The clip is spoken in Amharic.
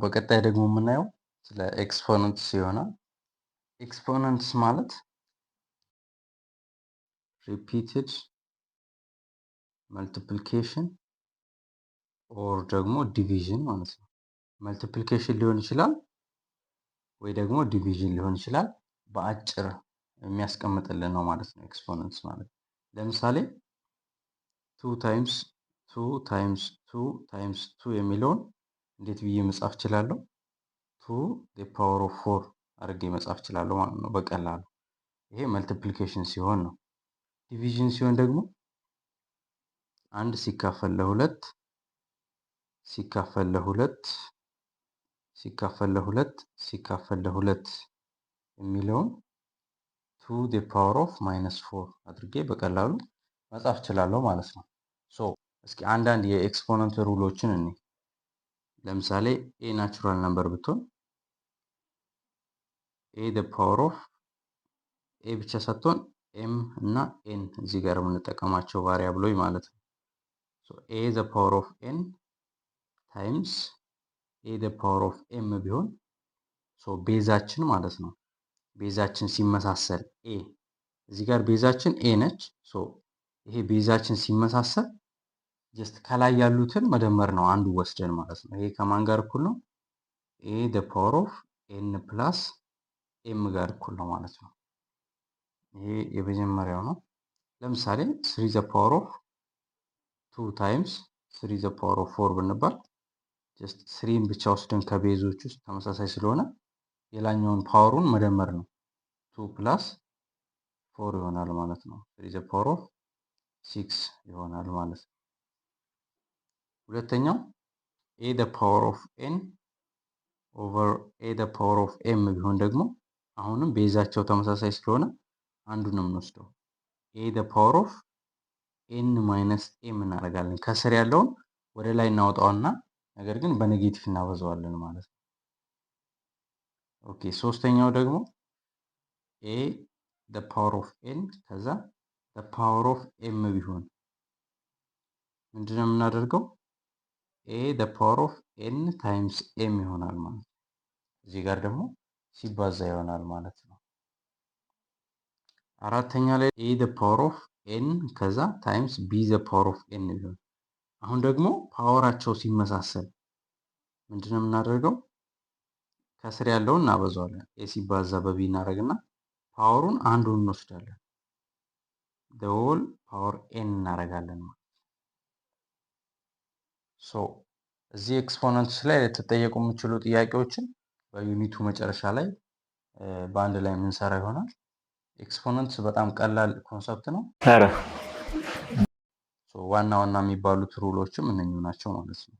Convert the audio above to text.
በቀጣይ ደግሞ የምናየው ስለ ኤክስፖነንትስ ይሆናል። ኤክስፖነንትስ ማለት ሪፒትድ መልቲፕሊኬሽን ኦር ደግሞ ዲቪዥን ማለት ነው። መልቲፕሊኬሽን ሊሆን ይችላል ወይ ደግሞ ዲቪዥን ሊሆን ይችላል። በአጭር የሚያስቀምጥልን ነው ማለት ነው ኤክስፖነንትስ ማለት። ለምሳሌ 2 ታይምስ 2 ታይምስ 2 ታይምስ 2 የሚለውን እንዴት ብዬ መጻፍ እችላለሁ? 2 the power of 4 አድርጌ መጻፍ እችላለሁ ማለት ነው በቀላሉ። ይሄ መልቲፕሊኬሽን ሲሆን ነው። ዲቪዥን ሲሆን ደግሞ አንድ ሲካፈል ለሁለት ሲካፈል ለሁለት ሲካፈል ለሁለት ሲካፈል ለሁለት የሚለውን 2 the power of -4 አድርጌ በቀላሉ መጻፍ እችላለሁ ማለት ነው። እስኪ አንዳንድ የኤክስፖነንት ሩሎችን እንይ። ለምሳሌ ኤ ናቹራል ነምበር ብትሆን ኤ the power of ኤ ብቻ ሳትሆን ኤም እና ኤን እዚህ ጋር የምንጠቀማቸው ቫሪያብሎች ማለት ነው። ኤ the power of ኤን ታይምስ ኤ the power of ኤም ቢሆን ቤዛችን ማለት ነው። ቤዛችን ሲመሳሰል ኤ እዚህ ጋር ቤዛችን ኤ ነች። ይሄ ቤዛችን ሲመሳሰል ጀስት ከላይ ያሉትን መደመር ነው አንዱ ወስደን ማለት ነው። ይሄ ከማን ጋር እኩል ነው? ኤ the power of ኤን ፕላስ ኤም ጋር እኩል ነው ማለት ነው። ይሄ የመጀመሪያው ነው። ለምሳሌ 3 the power of 2 ታይምስ 3 the power of 4 ብንባል ጀስት 3ን ብቻ ወስደን ከቤዞች ውስጥ ተመሳሳይ ስለሆነ የላኛውን ፓወሩን መደመር ነው። 2 ፕላስ 4 ይሆናል ማለት ነው። 3 the power of 6 ይሆናል ማለት ነው። ሁለተኛው ኤ the power of ኤን ኦቨር ኤ the power of ኤም ቢሆን ደግሞ አሁንም ቤዛቸው ተመሳሳይ ስለሆነ አንዱን ነው የምንወስደው። ኤ the power of ኤን ማይነስ ኤም እናደርጋለን። ከስር ያለውን ወደ ላይ እናወጣውና ነገር ግን በኔጌቲቭ እናበዛዋለን ማለት ነው። ኦኬ ሶስተኛው ደግሞ ኤ the power of ኤን ከዛ the power of ኤም ቢሆን ምንድነው የምናደርገው? ኤ the power of ኤን ታይምስ ኤም ይሆናል ማለት ነው። እዚህ ጋር ደግሞ ሲባዛ ይሆናል ማለት ነው። አራተኛ ላይ ኤ the power of ኤን ከዛ ታይምስ ቢ the power of ኤን ቢሆን አሁን ደግሞ ፓወራቸው ሲመሳሰል ምንድነው የምናደርገው? ከስር ያለውን እናበዛዋለን። ኤ ሲባዛ በቢ እናደርግና ፓወሩን አንዱን እንወስዳለን። the whole power ኤን እናደርጋለን ማለት ነው። እዚህ ኤክስፖነንትስ ላይ ልትጠየቁ የምችሉ ጥያቄዎችን በዩኒቱ መጨረሻ ላይ በአንድ ላይ የምንሰራ ይሆናል። ኤክስፖነንትስ በጣም ቀላል ኮንሰፕት ነው። ዋና ዋና የሚባሉት ሩሎችም እነኚህ ናቸው ማለት ነው።